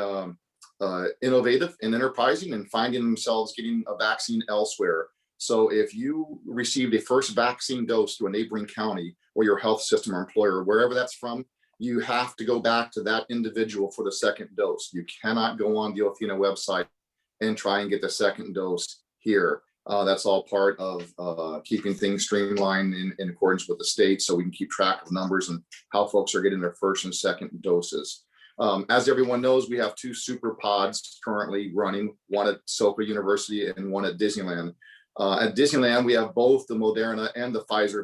innovative and enterprising and finding themselves getting a vaccine elsewhere. So if you received a first vaccine dose to a neighboring county or your health system or employer, wherever that's from, you have to go back to that individual for the second dose. You cannot go on the Athena website and try and get the second dose here. That's all part of keeping things streamlined in accordance with the state, so we can keep track of numbers and how folks are getting their first and second doses. As everyone knows, we have 2 super pods currently running, one at Soka University and one at Disneyland. At Disneyland, we have both the Moderna and the Pfizer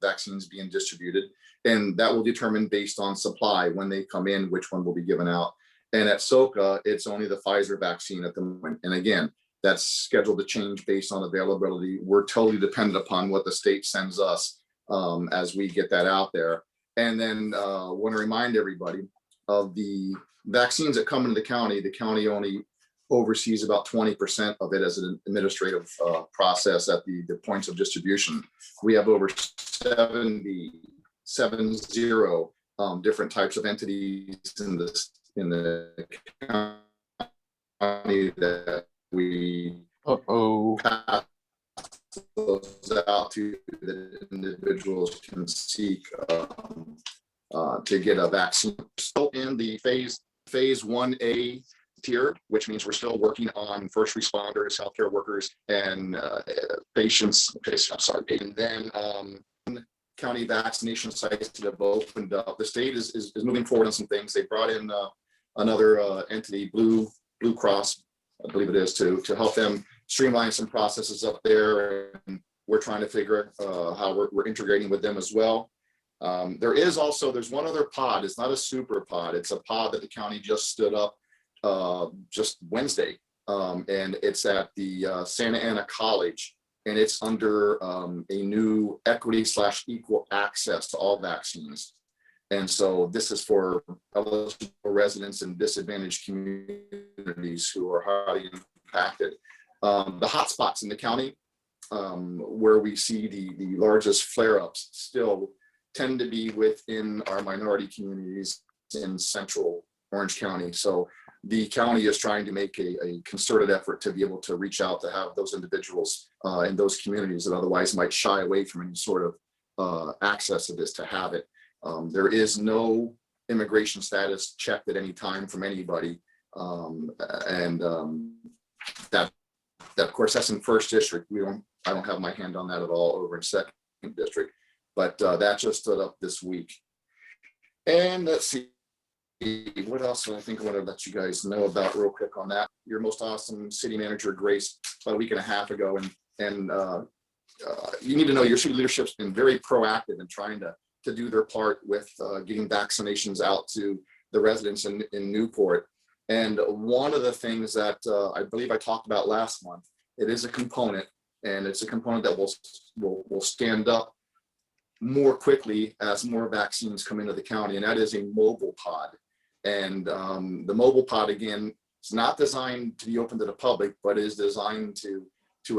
vaccines being distributed, and that will determine based on supply when they come in, which one will be given out. And at Soka, it's only the Pfizer vaccine at the moment. And again, that's scheduled to change based on availability. We're totally dependent upon what the state sends us as we get that out there. And then want to remind everybody of the vaccines that come into the county only oversees about 20% of it as an administrative process at the points of distribution. We have over 70 different types of entities in the county that we pass those out to, that individuals can seek to get a vaccine. Still in the phase 1A tier, which means we're still working on first responders, healthcare workers, and patients. And then county vaccination sites that have opened up. The state is moving forward on some things. They brought in another entity, Blue Cross, I believe it is, to help them streamline some processes up there. And we're trying to figure how we're integrating with them as well. There's one other pod. It's not a super pod. It's a pod that the county just stood up just Wednesday. And it's at the Santa Ana College, and it's under a new equity/equal access to all vaccines. And so this is for eligible residents in disadvantaged communities who are highly impacted. The hotspots in the county where we see the largest flare-ups still tend to be within our minority communities in central Orange County. So the county is trying to make a concerted effort to be able to reach out to have those individuals in those communities that otherwise might shy away from any sort of access to this, to have it. There is no immigration status checked at any time from anybody. That of course, that's in first district. I don't have my hand on that at all over in second district, but that just stood up this week. And let's see, what else do I think I want to let you guys know about real quick on that? Your most awesome city manager, Grace, about a week and a half ago. And you need to know your city leadership's been very proactive in trying to do their part with getting vaccinations out to the residents in Newport. And one of the things that I believe I talked about last month, it is a component, and it's a component that will stand up more quickly as more vaccines come into the county, and that is a mobile pod. And the mobile pod, again, is not designed to be open to the public, but is designed to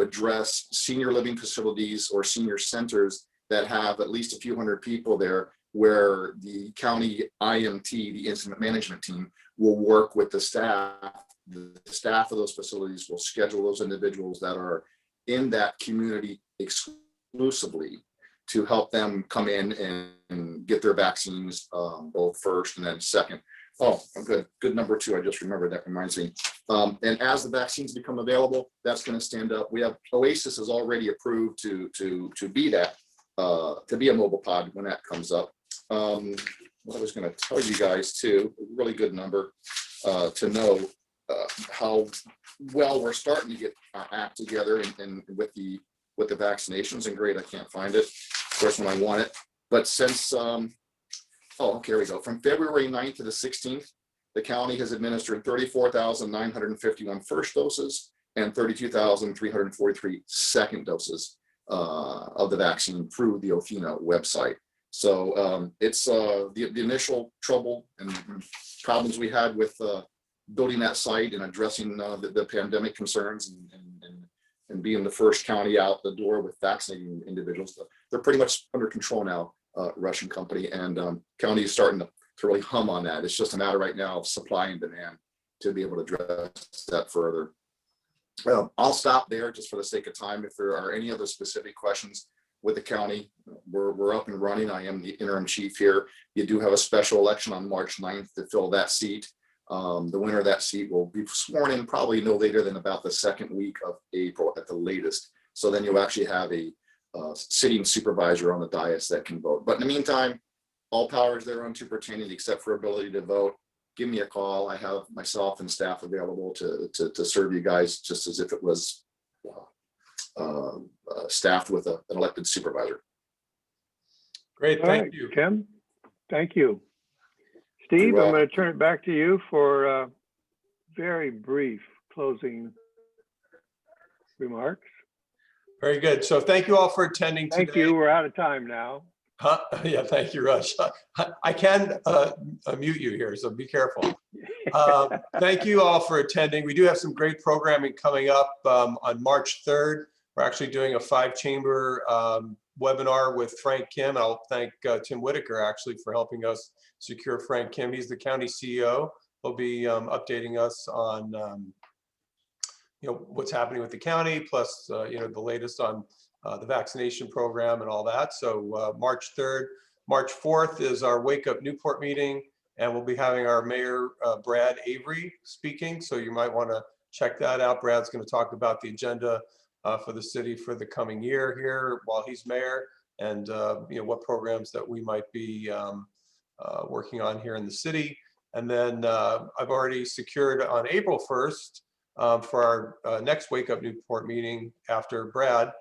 address senior living facilities or senior centers that have at least a few hundred people there where the county IMT, the incident management team, will work with the staff. The staff of those facilities will schedule those individuals that are in that community exclusively to help them come in and get their vaccines, both first and then second. Oh, I'm good. Good number two. I just remembered, that reminds me. And as the vaccines become available, that's going to stand up. We have Oasis is already approved to be that, to be a mobile pod when that comes up. What I was going to tell you guys too, a really good number to know how well we're starting to get our act together and with the vaccinations. And great, I can't find it, of course, when I want it. But since oh, okay, here we go. From February 9th to the 16th, the county has administered 34,951 first doses and 32,343 second doses of the vaccine through the Othina website. So it's the initial trouble and problems we had with building that site and addressing the pandemic concerns and being the first county out the door with vaccinating individuals. They're pretty much under control now, Russian company, and county is starting to really hum on that. It's just a matter right now of supply and demand to be able to address that further. I'll stop there just for the sake of time. If there are any other specific questions with the county, we're up and running. I am the interim chief here. You do have a special election on March 9th to fill that seat. The winner of that seat will be sworn in probably no later than about the second week of April at the latest. So then you'll actually have a sitting supervisor on the dais that can vote. But in the meantime, all powers thereunto pertaining except for ability to vote. Give me a call. I have myself and staff available to serve you guys just as if it was staffed with an elected supervisor. Great, All thank right, you. Tim, thank you. Steve, I'm going to turn it back to you for very brief closing remarks. Very good. So thank you all for attending today. Thank you. We're out of time now. Yeah, thank you, Rush. I can mute you here, so be careful. Thank you all for attending. We do have some great programming coming up on March 3rd. We're actually doing a 5-chamber webinar with Frank Kim. I'll thank Tim Whitaker actually for helping us secure Frank Kim. He's the county CEO. He'll be updating us on what's happening with the county, plus the latest on the vaccination program and all that. So March 3rd, March 4th is our Wake Up Newport meeting, and we'll be having our Mayor Brad Avery speaking. So you might want to check that out. Brad's going to talk about the agenda for the city for the coming year here while he's mayor, and what programs that we might be working on here in the city. And then I've already secured on April 1st for our next Wake Up Newport meeting after Brad,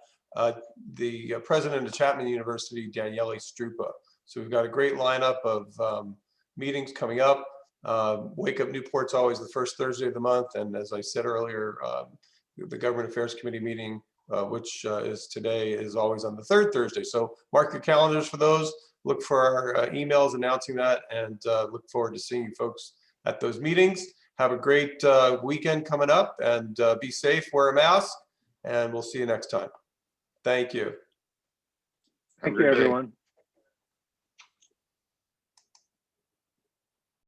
the president of Chapman University, Daniele Strupa. So we've got a great lineup of meetings coming up. Wake Up Newport's always the first Thursday of the month. And as I said earlier, the Government Affairs Committee meeting, which is today, is always on the third Thursday. So mark your calendars for those. Look for our emails announcing that, and look forward to seeing you folks at those meetings. Have a great weekend coming up, and be safe, wear a mask, and we'll see you next time. Thank you. Thank you, everyone.